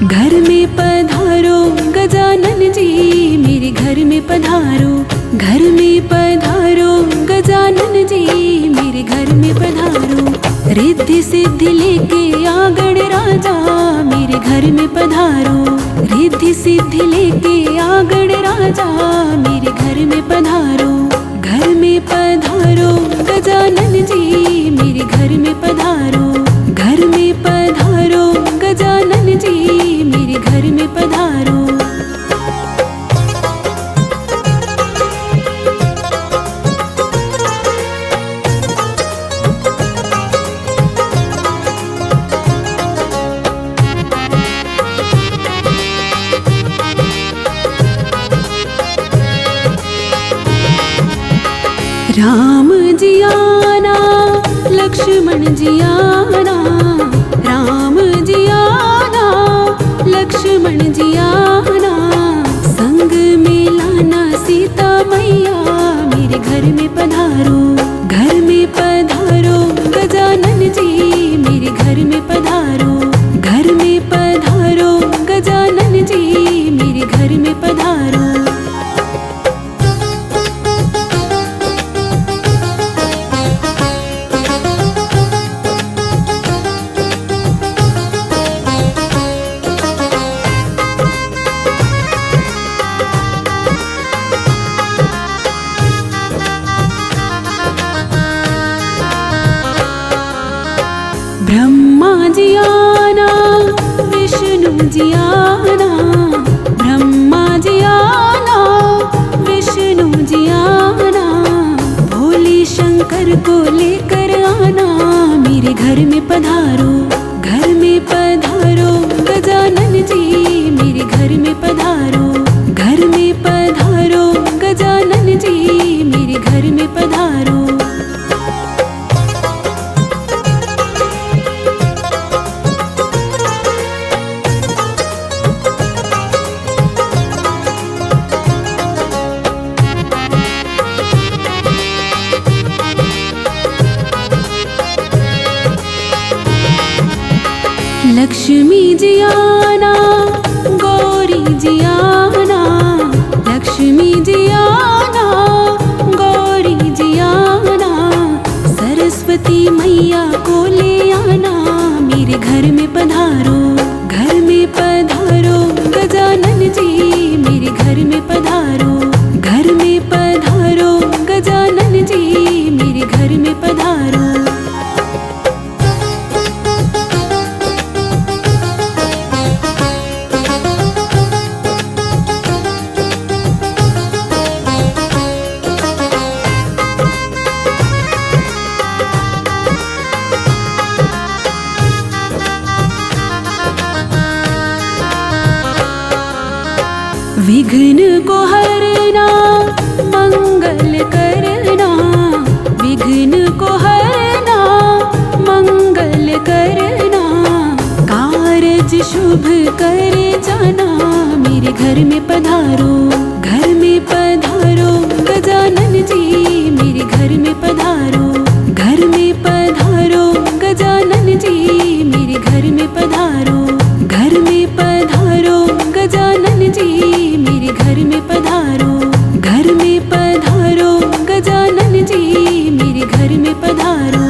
घर में पधारो गजानन जी, मेरे घर में पधारो, घर में पधारो गजानन जी, मेरे घर में पधारो। रिद्धि सिद्धि लेके आ गणराजा मेरे घर में पधारो। रिद्धि सिद्धि लेके आ गणराजा मेरे घर में पधारो। घर में पधारो गजानन जी मेरे घर में पधारो। घर में पधारो गजानन जी मेरे घर में पधारो। राम जी आना लक्ष्मण जी आना। राम जी आना लक्ष्मण जी आना। संग में लाना सीता मैया मेरे घर में पधारो। घर में पधारो गजानन जी मेरे घर में पधारो। घर में पधारो गजानन जी मेरे घर में पधारो। ब्रह्मा जी आना विष्णु जी आना। ब्रह्मा जी आना विष्णु जी आना। भोले शंकर को लेकर आना मेरे घर में पधारो। घर में पधारो गजानन जी मेरे घर में पधारो। घर में पधारो गजानन जी मेरे घर में पधारो। लक्ष्मी जी आना गौरी जी आना। लक्ष्मी जी आना गौरी जी आना। सरस्वती मैया को ले आना मेरे घर में पधारो। घर में पधारो गजानन जी मेरे घर में पधारो। घर में पधारो गजानन जी मेरे घर में पधारो। विघ्न को हरना मंगल करना। विघ्न को हरना मंगल करना। कारज शुभ कर जाना मेरे घर में पधारो। घर में पधारो गजानन जी मेरे घर में पधारो। घर में पधारो गजानन जी मेरे घर में पधारो। घर में पधारो गजानन जी मेरे घर में पधारो। घर में पधारो गजानन जी मेरे घर में पधारो।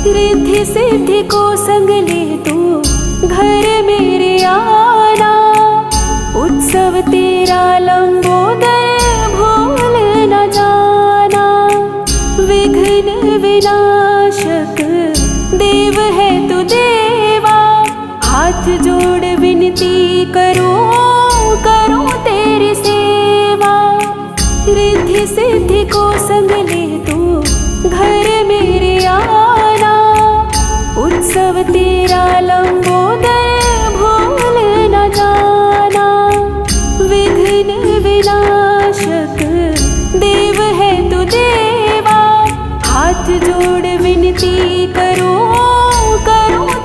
रिद्धि सिद्धि को संग ले तू घर मेरे आना। उत्सव तेरा लंबोदर भूल न जाना। विघ्न विनाशक देव है तू देवा। हाथ जोड़ विनती करो करो तेरी सेवा। रिद्धि सिद्धि को संग ले तू घर मेरे आना। उत्सव तेरा लंबोदर भूल न जाना। विघ्न विनाशक देव है तू देवा। हाथ जोड़ विनती करूं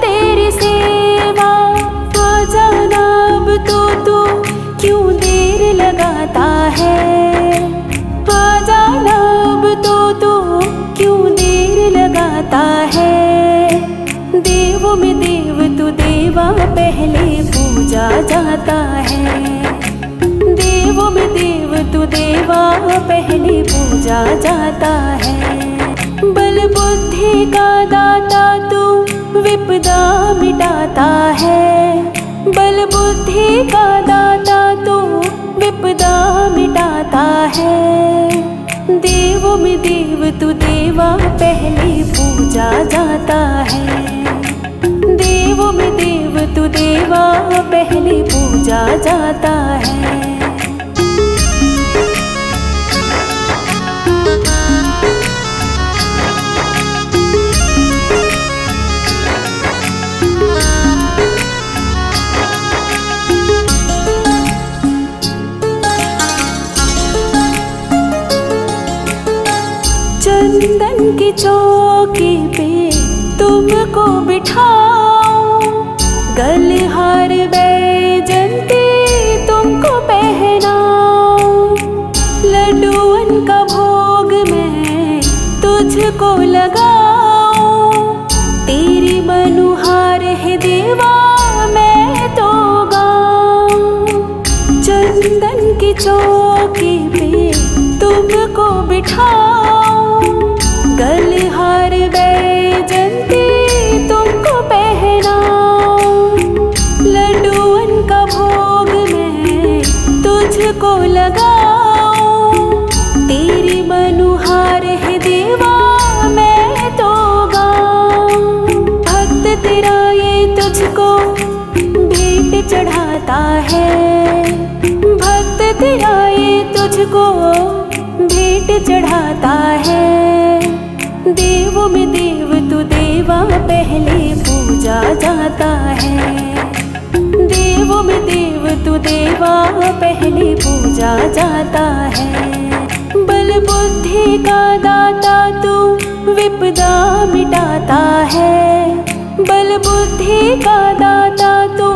तेरी सेवा। आ जाना अब तो तू क्यों देर लगाता है। आ जाना अब तो तू क्यों देर लगाता है। देवों में देव तू देवा पहले पूजा जाता है। देवों में देव तू देवा पहले पूजा जाता है। बल बुद्धि का दाता तू विपदा मिटाता है। बल बुद्धि का दाता तू विपदा मिटाता है। देवों में देव तू देवा पहले पूजा जाता है। देवों में देव तू देवा पहले पूजा जाता है। चंदन की चौकी पे तुमको बिठाऊं। गलहार बैजंती तुमको पहनाऊं। लड्डूअन का भोग मैं तुझको लगाऊं। तेरी मनुहार है देवा मैं तो गाऊं। चंदन की चौकी पे तुमको बिठाऊं। गलहार बैजंती तुमको पहनाऊं। लड्डूअन का भोग मैं तुझको लगाऊं। तेरी मनुहार है देवा मैं तो गाऊं। भक्त तेरा ये तुझको भेंट चढ़ाता है। भक्त तेरा ये तुझको भेंट चढ़ाता है। देवों में देव तू देवा पहले पूजा जाता है। देवों में देव तू देवा पहले पूजा जाता है। बल बुद्धि का दाता तू विपदा मिटाता है। बल बुद्धि का दाता तू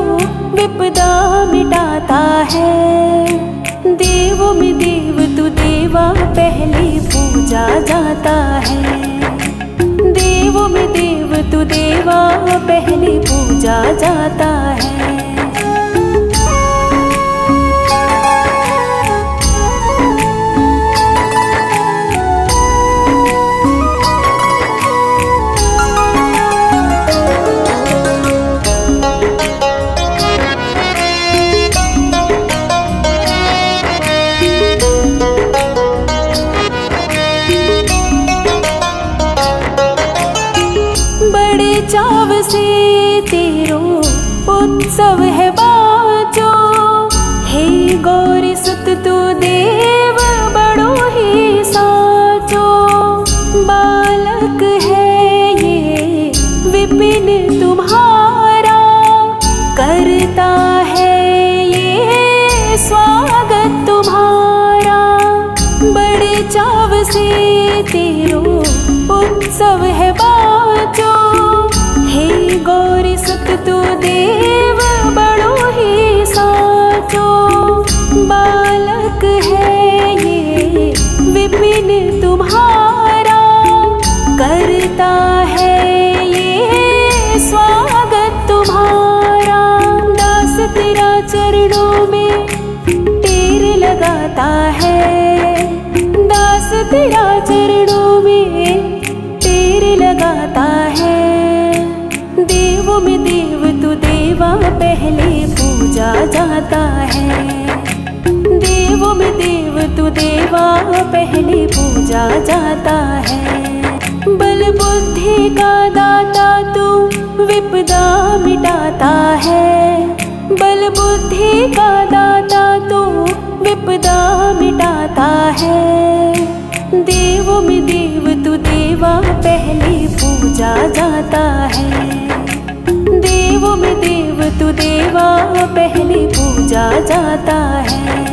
विपदा मिटाता है। देवों में देव तू देवा पहले पूजा जाता है। देवों में देव तू देवा पहले पूजा जाता है। चाव से तेरो उत्सव है बाजो। हे गौरी सुत तू देव बड़ो ही साचो। बालक है ये विपिन तुम्हारा। करता है ये स्वागत तुम्हारा। बड़े चाव से तेरो उत्सव है बाजो। हे गौरी सुत तू देव बड़ो ही साचो। बालक है ये विपिन तुम्हारा। करता है ये स्वागत तुम्हारा। दास तेरा चरणों में टेर लगाता है। दास तेरा चरणों में टेर लगाता है। देवों में देव तू देवा पहले पूजा जाता है। देवों में देव तू देवा पहले पूजा जाता है। बल बुद्धि का दाता तू विपदा मिटाता है। बल बुद्धि का दाता तू विपदा मिटाता है। देवों में देव तू देवा पहले पूजा जाता है। देवों में देव तू देवा पहले पूजा जाता है।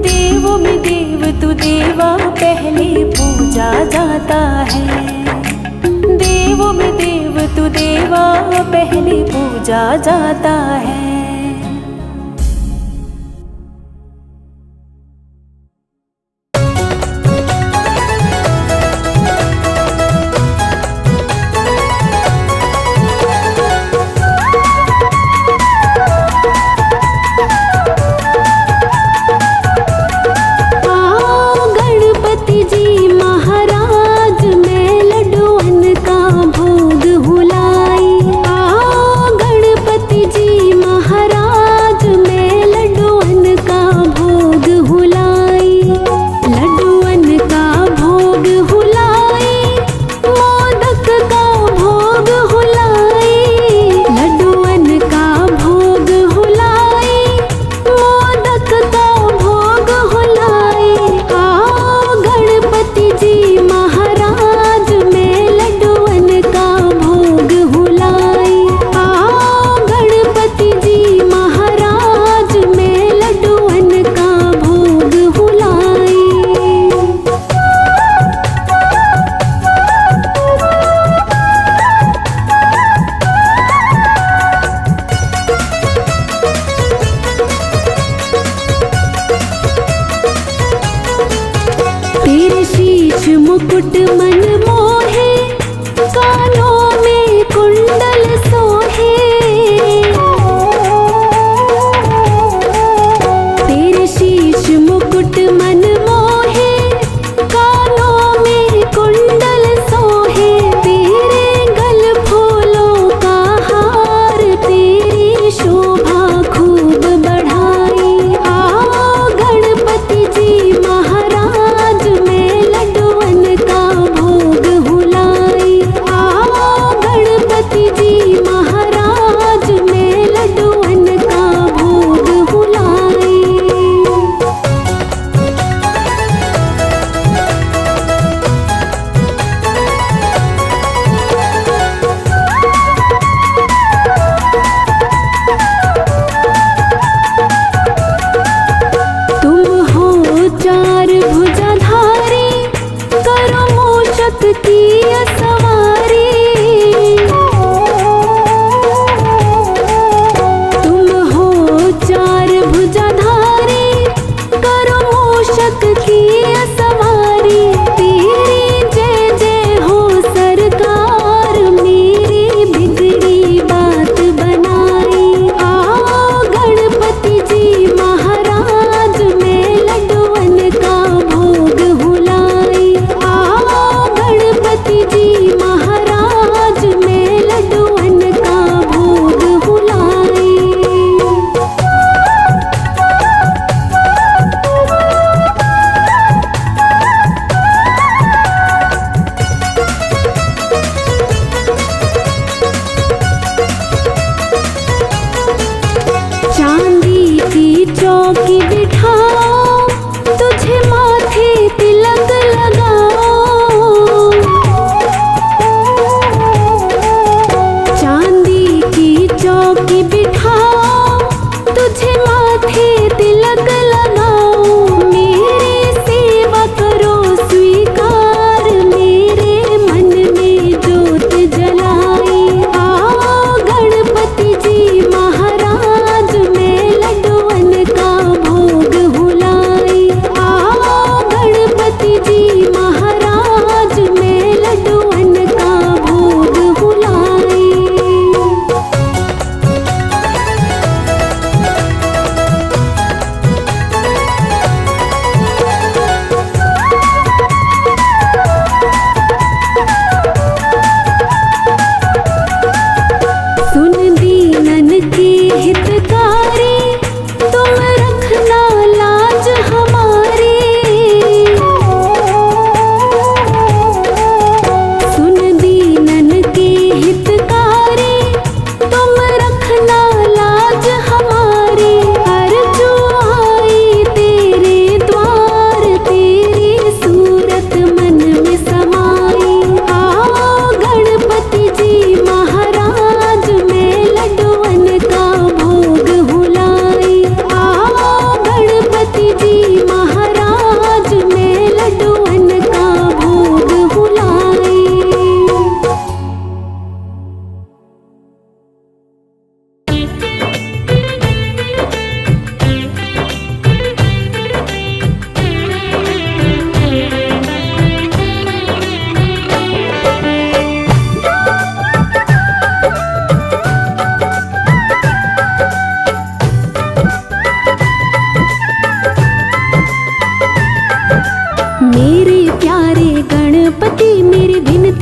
देवों में देव तू देवा पहले पूजा जाता है। देवों में देव तू देवा पहले पूजा जाता है। महाराज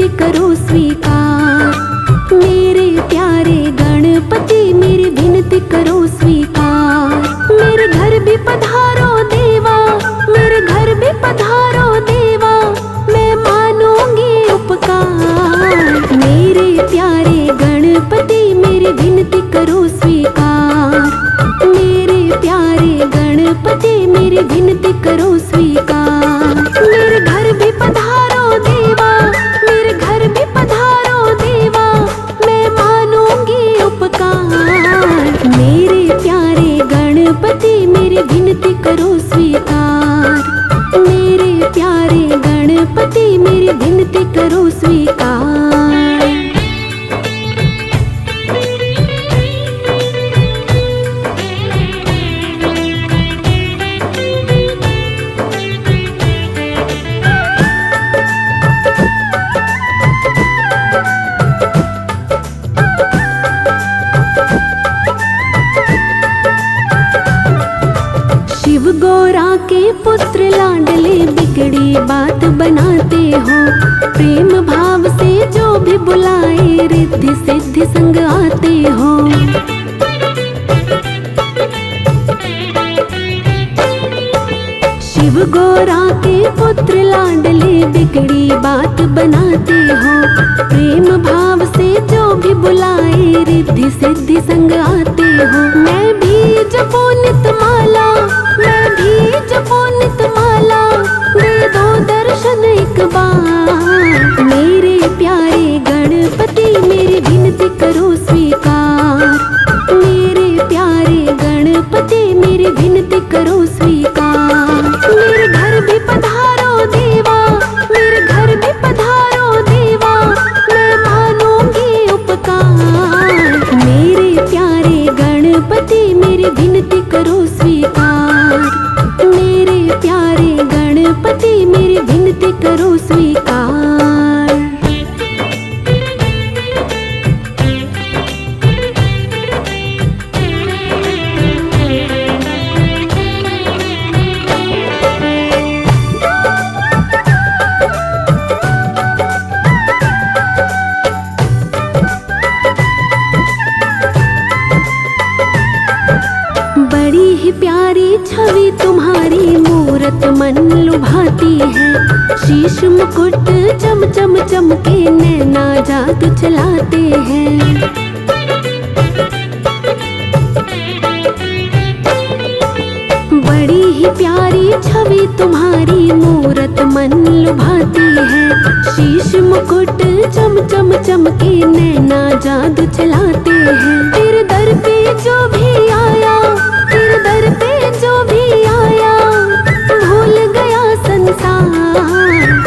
विनती करो स्वीकार। मेरे प्यारे गणपति मेरी विनती करो स्वीकार। मेरे घर भी पधारो देवा, मेरे घर भी पधारो देवा, मैं मानूंगी उपकार। मेरे प्यारे गणपति मेरी विनती करो स्वीकार। मेरे प्यारे गणपति मेरी विनती करो स्वीकार। मेरे घर भी पधारो देवा, मेरे घर भी पधारो देवा, मैं मानूंगी उपकार। मेरे प्यारे गणपति मेरी विनती करो स्वीकार। मेरे प्यारे गणपति मेरी विनती करो स्वीकार। शिव गौरा के पुत्र लाडले बिगड़ी बात बनाते हो। प्रेम भाव से जो भी बुलाए रिद्धि सिद्धि संग आते हो। शिव गौरा के पुत्र लाडले बिगड़ी बात बनाते हो। प्रेम भाव से जो भी बुलाए रिद्धि सिद्धि संग आते हो। मैं भी जपो नित माला, मैं भी जपो नित माला, दे दो दर्शन एक बार। मेरे प्यारे गणपति मेरी विनती करो स्वीकार। मेरे प्यारे गणपति मेरी विनती करो स्वीकार। मेरे घर भी पधारो देवा, मेरे घर भी पधारो देवा, मैं मानूंगी उपकार। मेरे प्यारे गणपति मेरी विनती करो स्वीकार। मेरे प्यारे गणपति मेरी विनती करो स्वीकार। बड़ी ही प्यारी छवि तुम्हारी मूरत मन लुभाती है। शीश मुकुट चम चम चमके नैना जादू चलाते हैं। बड़ी ही प्यारी छवि तुम्हारी मूरत मन लुभाती है। शीश मुकुट चम चम चमके नैना जादू चलाते हैं। तेरे दर पे जो भी आया, तेरे दर पे जो भी आया, भूल गया संसार।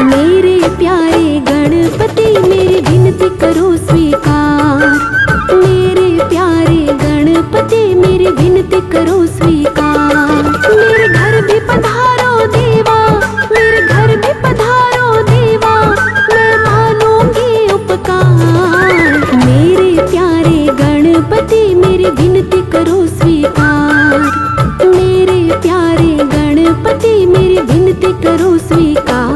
मेरे प्यारे गणपति मेरी विनती करो स्वीकार। मेरे प्यारे गणपति मेरी विनती करो स्वीकार। मेरे घर भी पधारो देवा, मेरे घर भी पधारो देवा, मैं मानूंगी उपकार। मेरे प्यारे गणपति मेरी विनती करो स्वीकार। मेरे प्यारे गणपति मेरी विनती करो स्वीकार।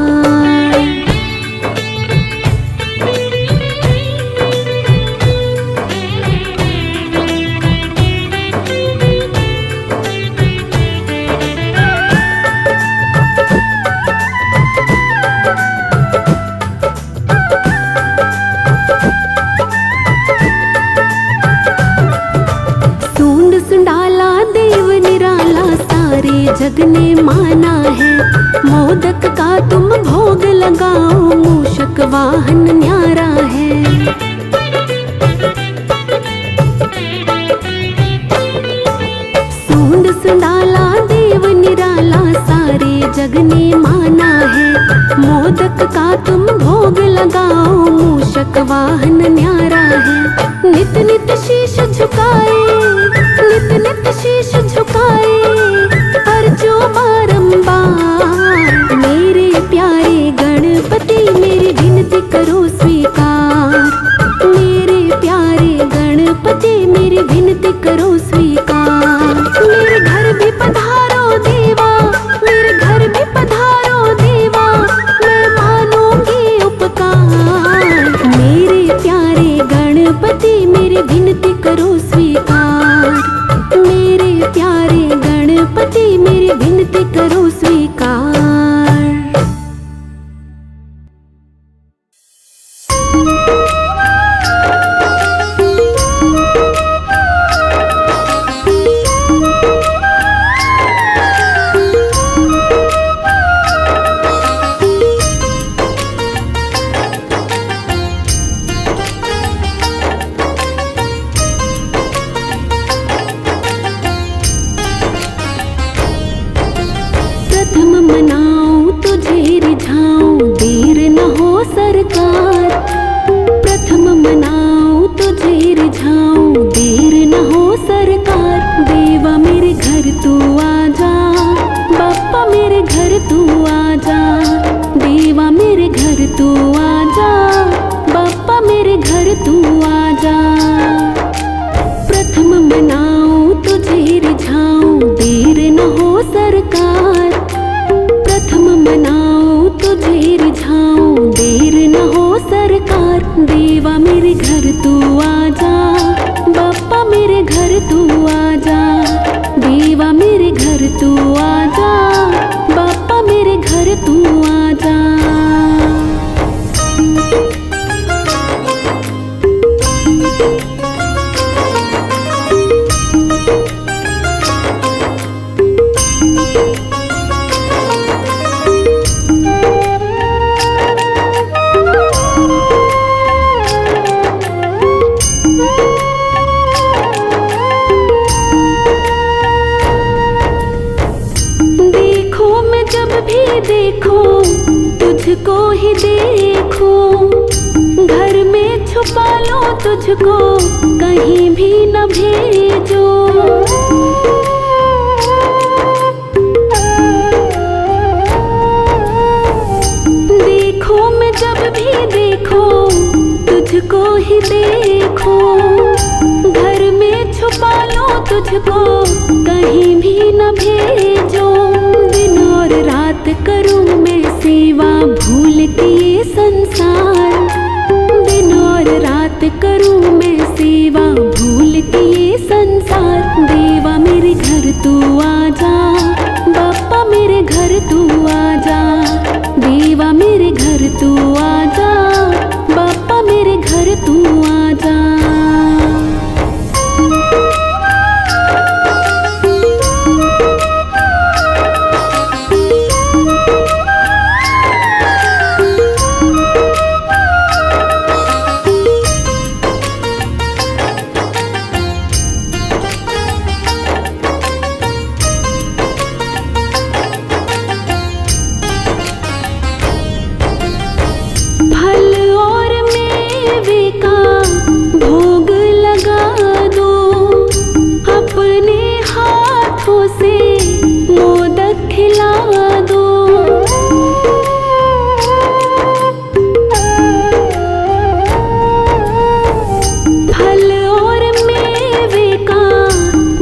जग ने माना है। मोदक का तुम भोग लगाओ, मूषक वाहन न्यारा है। सूंड सुंडाला देव निराला सारे जग ने माना है। मोदक का तुम भोग लगाओ, मूषक वाहन न्यारा है। नित नित शीश झुकाए, नित नित शीश झुकाए, जो बारंबार। मेरे प्यारे गणपति मेरी विनती करो स्वीकार। मेरे प्यारे गणपति मेरी विनती करो स्वीकार। मेरे घर भी पधारो देवा, मेरे घर भी पधारो देवा, मैं मानूंगी उपकार। तू आजा, बाप्पा मेरे घर तू आजा, देवा मेरे घर तू आजा, बाप्पा मेरे घर तू आजा। प्रथम मनाऊं तुझे रिझाऊं, देर न हो सरकार। प्रथम मनाऊं तुझे रिझाऊं, देर न हो सरकार। देवा मेरे घर तू आजा, बाप्पा मेरे घर तू आजा, देवा मेरे घर तू आजा, बाप्पा मेरे घर तू आजा। देखो तुझको ही देखो, घर में छुपा लो तुझको, कहीं भी न भेजो। देखो मैं जब भी देखो तुझको ही देखो, घर में छुपा लो तुझको, कहीं भी न भेजो। दिन और रात करूं मैं सेवा, भूल के ये संसार। दिन और रात करूं मैं सेवा, भूल के ये संसार। देवा मेरे घर तू आजा, बाप्पा मेरे घर तू आजा, देवा मेरे घर तू आजा, बाप्पा मेरे घर तू आजा। भोग लगा दो, अपने हाथों से मोदक खिला दो। फल और मेवे का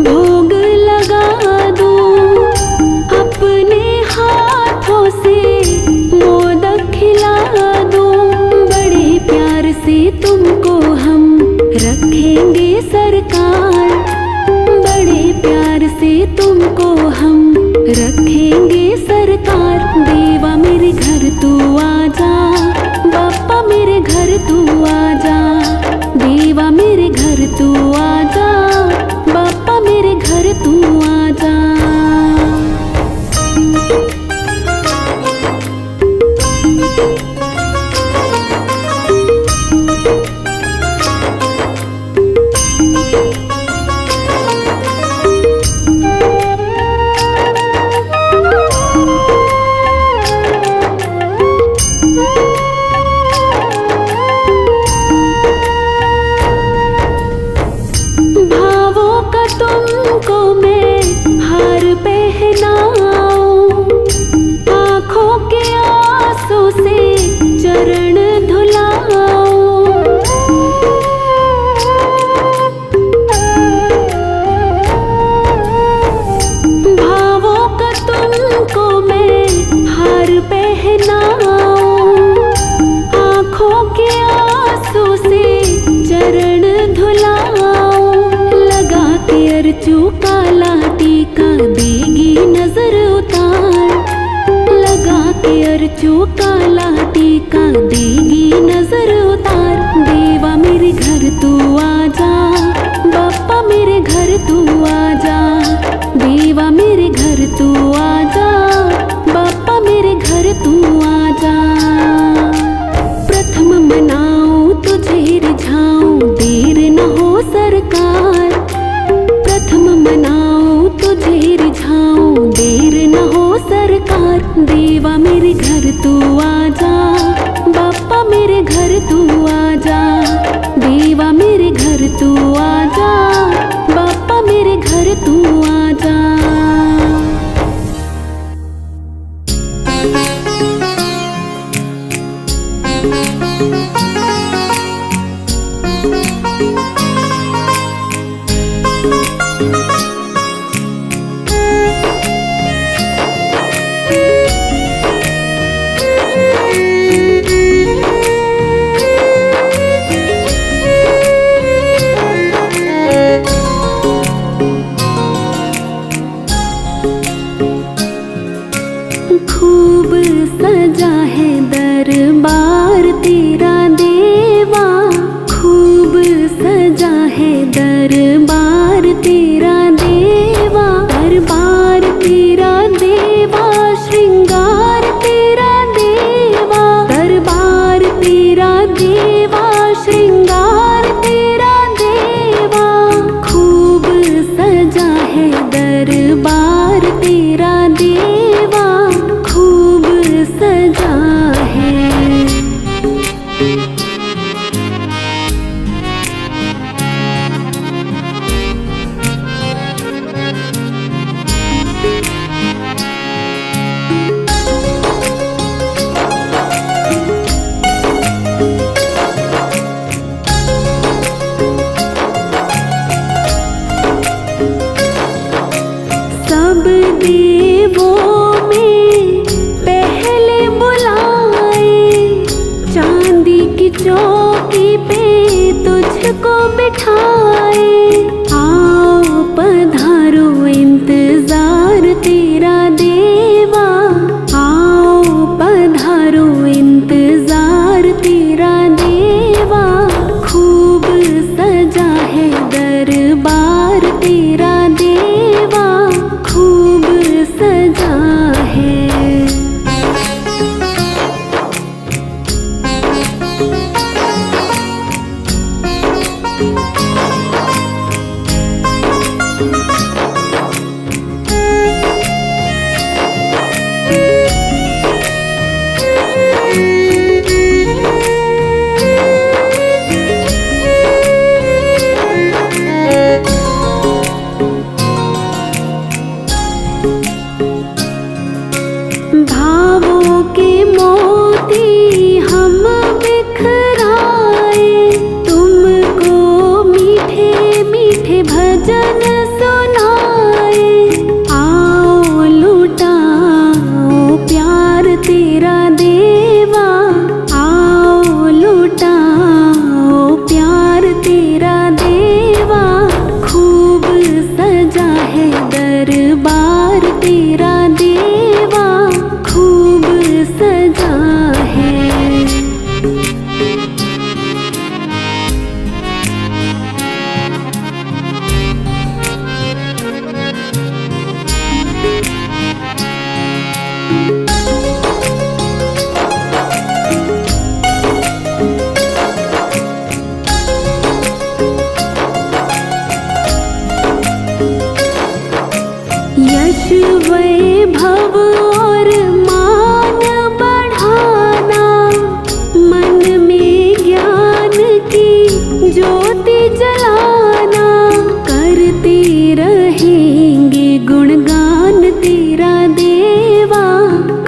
भोग लगा दो, अपने हाथों से मोदक खिला दो। बड़े प्यार से तुमको हम रखेंगे सरकार, बड़े प्यार से तुमको हम रखेंगे सरकार। देवा मेरे घर तू आजा, बाप्पा मेरे घर तू आजा, देवा मेरे घर तू आजा, बाप्पा मेरे घर तू आजा। भावों का तुमको मैं हार पहनाऊं, आँखों के आंसू से चरण धुलाऊं। भावों का तुमको मैं हार पहनाऊं, आँखों के आंसू से चरण धुलाऊं। लगा के अर्चू काला टीका, देगी नजर उतार। लगा के अर्चू काला टीका, देगी नजर उतार। देवा मेरे घर तू आजा, बाप्पा मेरे घर तू आजा, देवा मेरे घर तू आजा, बाप्पा मेरे घर तू आजा। प्रथम मनाऊं तुझे रिझाऊं, देर न हो सरकार। प्रथम मनाऊं तुझे रिझाऊं, देर न हो सरकार। देवा मेरे घर तू आजा, चौकी पे तुझको बिठाए। आओ पधारो इंतजार तेरा देवा, आओ पधारो इंतजार तेरा देवा। खूब सजा है दरबार तेरा देवा, खूब सजा है। भावों के मोती हम बिखराए, तुमको मीठे मीठे भजन सुनाए। आओ लुटाओ प्यार तेरा देवा, आओ लुटाओ प्यार तेरा देवा। खूब सजा है दरबार तेरा देवा, खूब सजा है। यश वैभव और मान बढ़ाना, मन में ज्ञान की ज्योति जलाना। करते रहेंगे गुणगान तेरा देवा,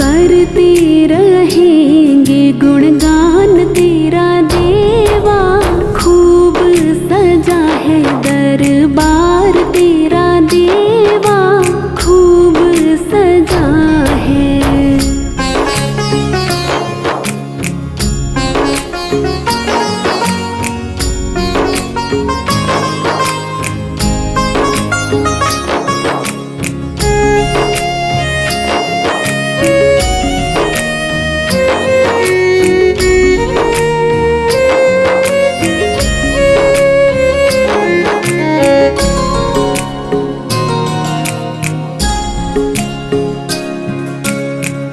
करते रहेंगे गुणगान तेरा देवा। खूब सजा है दरबार तेरा देवा, खूब सजा है।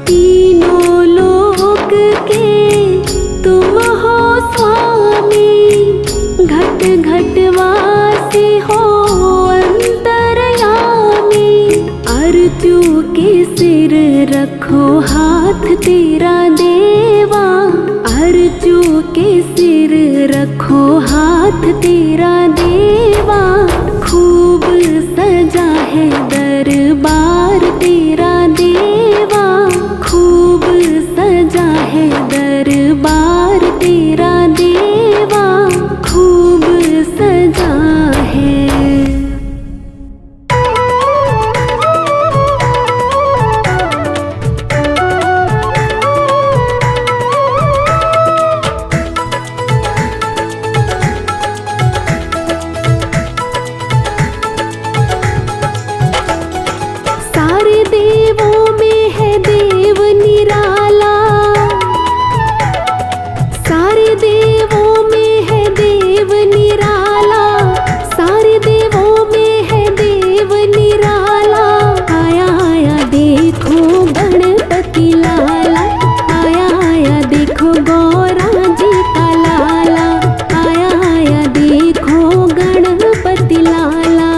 तीनों लोक के तुम हो स्वामी, घट घट वासी हो अंतर्यामी। अर्जू के सिर रखो हाथ तेरा देवा, अर्जू के सिर रखो हाथ तेरा देवा। खूब सजा है दरबार तेरा देवा, खूब सजा है दरबार तेरा देवा, खूब सजा है। सारे देवों में है देव निराला, सारे देवों में है देव निराला, सारे देवों में है देव निराला। आया आया देखो गणपति लाला, आया आया देखो गौरा जी का लाला, आया आया देखो गणपति लाला।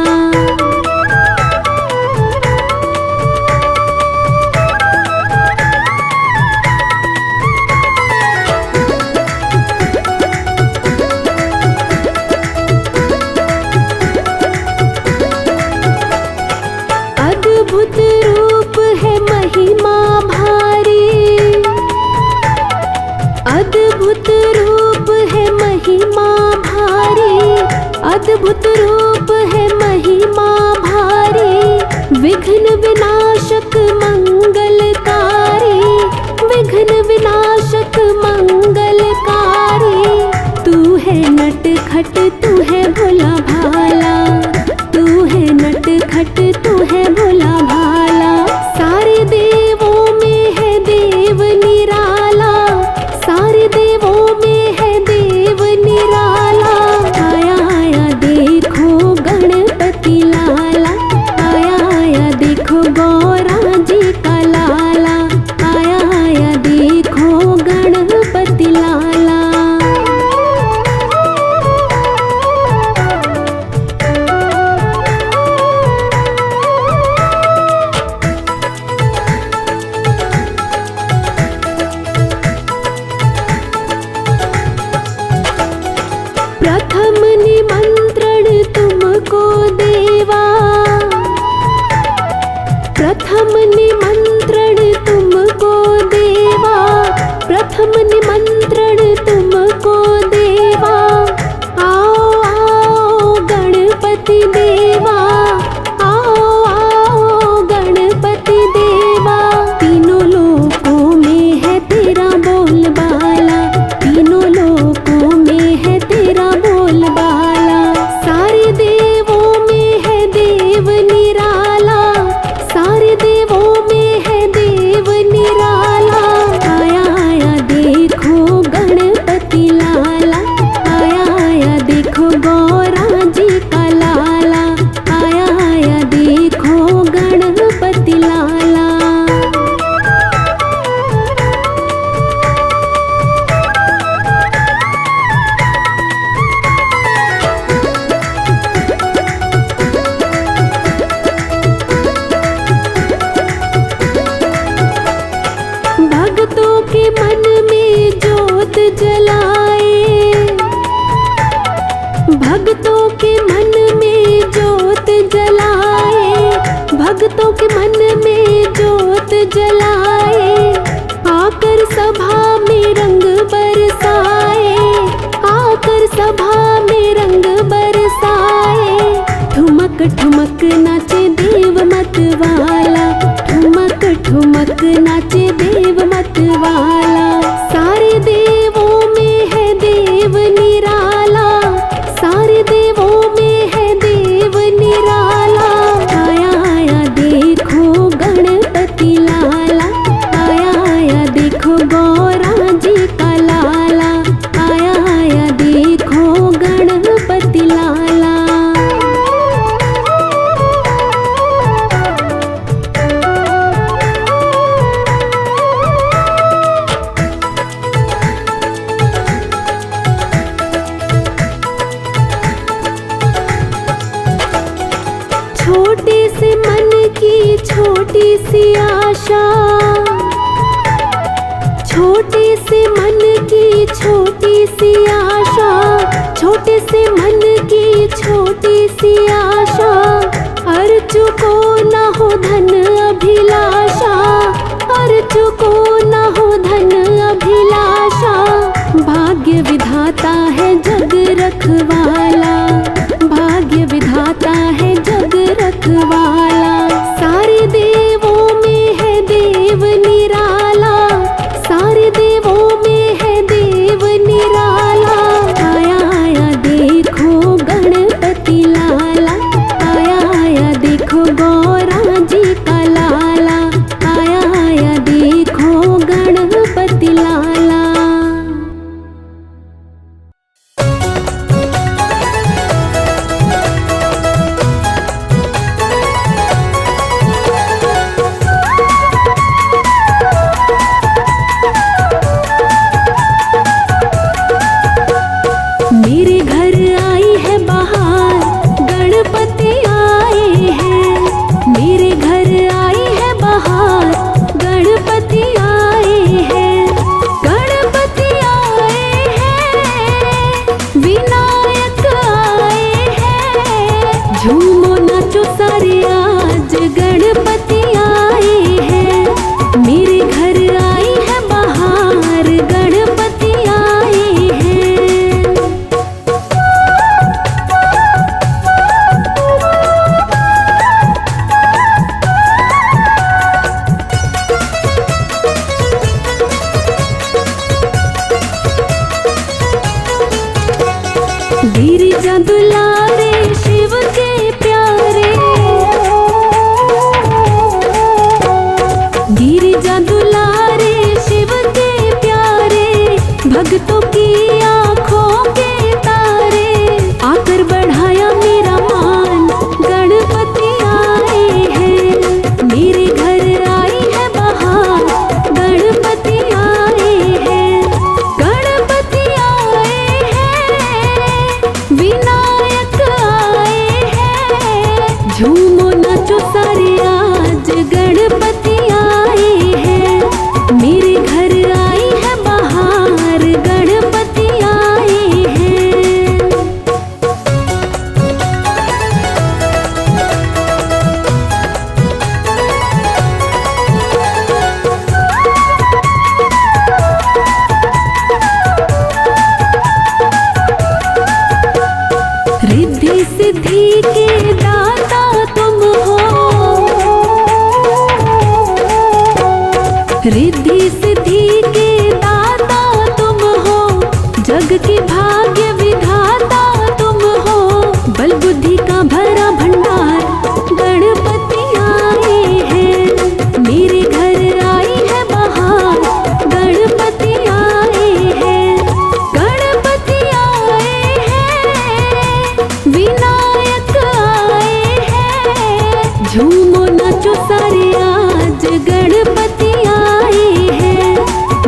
अद्भुत रूप है महिमा भारी, अद्भुत रूप है महिमा भारी, अद्भुत रूप है महिमा भारी। विघ्न विनाशक मंगलकारी, विघ्न विनाशक मंगलकारी। नटखट तू है भोला भाला, तू है नटखट तू है भोला भाला। सारे देवों में है देव निराला, सारे देवों में है देव निराला। आया आया देखो गणपति लाला, आया आया देखो गौरा जी का लाला, आया आया देखो गणपति लाला। प्रथम निमंत्रण तुमको देवा, प्रथम निमंत्रण तुमको देवा, प्रथम निमंत्रण तुमको देवा। आओ आओ गणपति देवा, आओ आओ गणपति देवा। तीनों लोकों में है तेरा बोलबाला, तीनों लोकों में है तेरा बोलबाला। सारे देवों में है देव निराला, सारे देवों में है देव निराला। आया आया देखो गणपति लाला, आया आया देखो गौरा जी का लाला, आया आया देखो गणपति लाला। भक्तों के मन में ज्योत जलाए, भक्तों के मन में ज्योत जलाए, भक्तों के मन में ज्योत जलाए। आकर सभा में रंग बरसाए, आकर सभा में रंग बरसाए। ठुमक ठुमक नाचे देव मत वाला, ठुमक ठुमक नाचे देव मत वाला। सारे देवों में है देव निराला, सारे देवों में है देव निराला। आया आया देखो गणपति लाला, आया आया देखो गौरा जी का लाला, आया आया देखो गणपति लाला। छोटे से मन की छोटी सी आशा, छोटे से मन की छोटी सी आशा, छोटे से मन की छोटी सी आशा। अर्चु को न हो धन अभिलाषा, अर्चु को न हो धन अभिलाषा। भाग्य विधाता है जग रखवाला, भाग्य विधाता है जग रखवाला। सारे देवों में है देव निराला, सारे देवों में है देव निराला। आया आया देखो गणपति लाला, आया आया देखो गौरा जी का लाला, आया आया देखो गणपति लाला। गिरिजा दुलारे शिव के प्यारे, गिरिजा दुलारे शिव के प्यारे, भक्तों की आंखों के तारे, आकर बढ़ाया मेरा मान, गणपति आए हैं मेरे घर आई है बहार, गणपति आए हैं, गणपति आए हैं, विनायक आए हैं, झूमो नाचो सारे आज गणपति आए हैं, मेरे घर आई है बहार, गणपति आए हैं। रिद्धि सिद्धि के दाता तुम हो, रिद्धि सिद्धि के दाता तुम हो, जग के भाग्य विधाता तुम हो, बल बुद्धि का भरा भंडार, गणपति आए हैं मेरे घर आई है बहार, गणपति आए हैं, गणपति आए हैं, विनायक आए हैं, झूमो नाचो सारे आज गणपति आए हैं,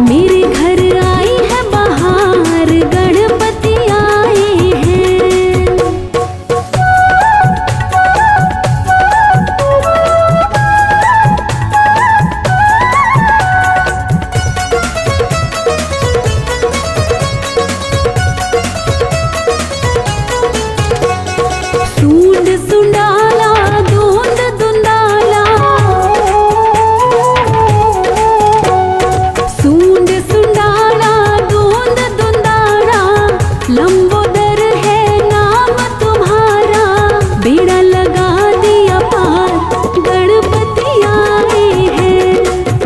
मेरे घर आई है बहार, गणपति आए हैं। सूंड सुंडाला धुंद धुंदाला, सूंड सुंडाला धुंद धुंदाला, लंबोदर है नाम तुम्हारा, बेड़ा लगा दिया पार, गणपति आए हैं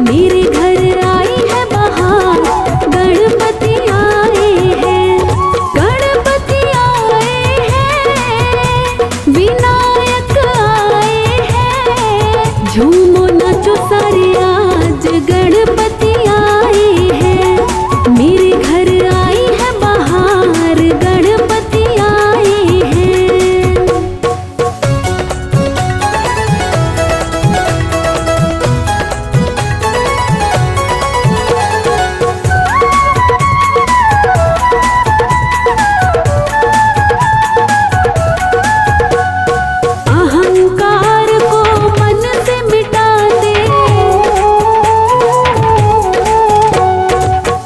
मेरे घर आई है बहार, गणपति आए हैं, गणपति आए हैं, विनायक आए हैं, झूमो नाचो सारे आज गणपति आए हैं, मेरे घर आई है बहार, गणपति आए हैं। अहंकार को मन से मिटा दे,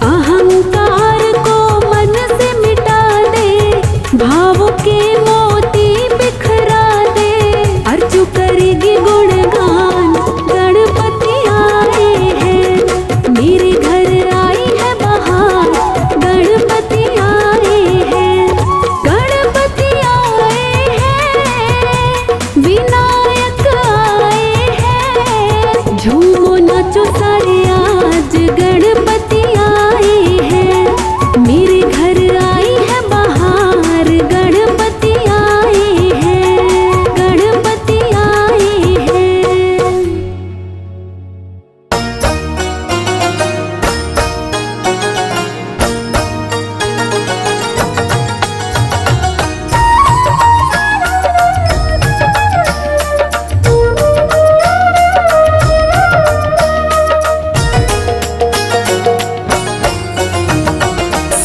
अहंकार को मन से मिटा दे, भावों के मोती बिखरा दे, अर्जू करेगी गुणगान, गणपति आए हैं मेरे घर आई है बहार, गणपति आए हैं, गणपति आए हैं, विनायक आए हैं, झूमो नाचो सारे आज गणपति आए हैं, मेरे घर आई है बहार, गणपति आए हैं, गणपति आए हैं।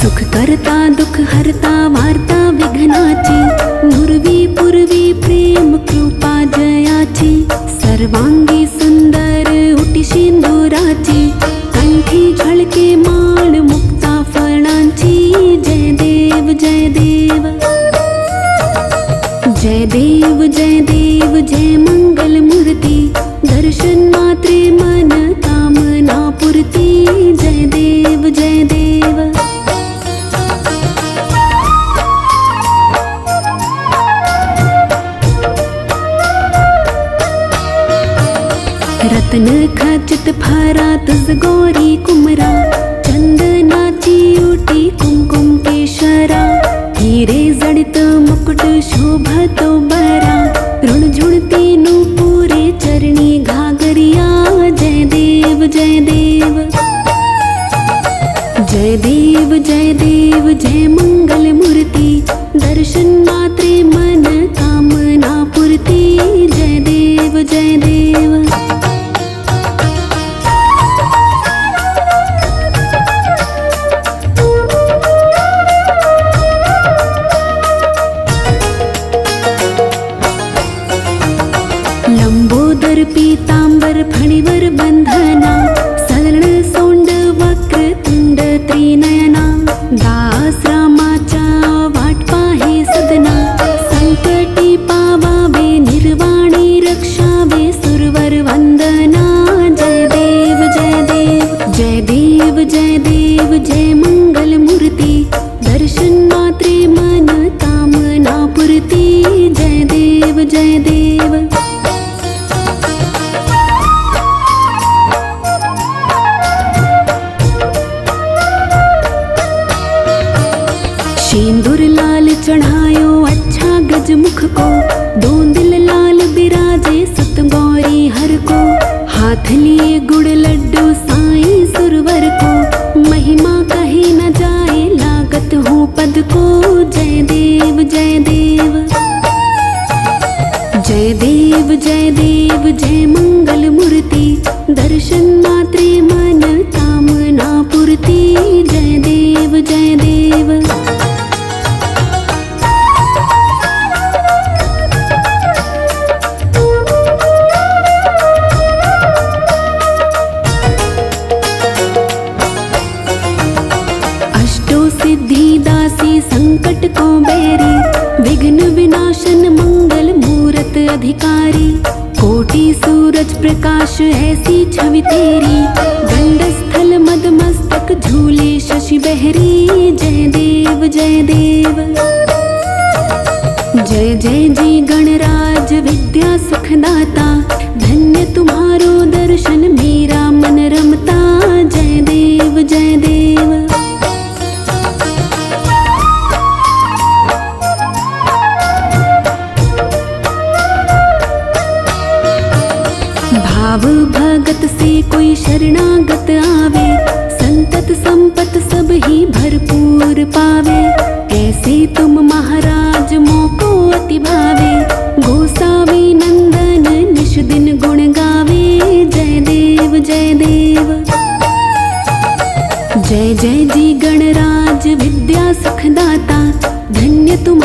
सुख करता दुख हरता वार्ता विघ्नाची, नुरवी पूर्वी प्रेम कृपा जयाची, सर्वांगी सुंदर उटी सिंदुराची, कंठी झळके माळ मुक्ता फळांची, जय देव जय देव, जय देव जय देव, जय मंगल मूर्ती, दर्शन मात्रे मन कामना पूर्ती, जय देव जय देव। रत्न खचित फारा तुझ गौरी कुमरा, चंदनाची ओटी कुमकुम केशरा, हिरे जडित शोभतो बरा ऋणझुणती नूपुरे चरणी घागरिया। जय देव जय देव जय देव जय देव जय मंगल मूर्ति। दर्शन मात्रे मन कामना पूर्ति। जय देव जय देव। लंबोदर पीतांबर फणिवर बंधना सरण सोंड वक्र तुंड त्रिनयना। दास रामाचा वाट पाहे सदना संकटी पावावे निर्वाणी रक्षावे सुरवर वंदना। जय देव जय देव जय देव जय देव जय मंगल मूर्ति। दर्शन मात्रे मन कामना पूर्ति। जय देव जय देव। सिंदूर लाल चढ़ायो अच्छा गजमुख को। दो दिल लाल बिराजे सुत गौरी हर को। हाथ लिए गुड़ लड्डू साईं सुरवर को। महिमा कहे न जाए लागत हो पद को। जय देव जय देव जय देव जय देव जय मंगल मूर्ति। दर्शन मात्रे मन कामना पूर्ति। जय देव जय देव। सिद्धिदासी संकट को बैरी। विघ्न विनाशन मंगल मूरत अधिकारी। कोटि सूरज प्रकाश ऐसी छवि तेरी। गंड स्थल मद मस्तक झूले शशि बहरी। जय देव जय देव जय जय जी गणराज विद्या सुखदाता। धन्य तुम्हारो दर्शन मेरा मन रमता। जय देव जय देव। भाव भगत से कोई शरणागत आवे। संतत संपत सब ही भरपूर पावे। ऐसे तुम महाराज मोको अति भावे। गोसावी नंदन निश दिन गुण गावे। जय देव जय देव जय जय जी गणराज विद्या सुखदाता। धन्य तुम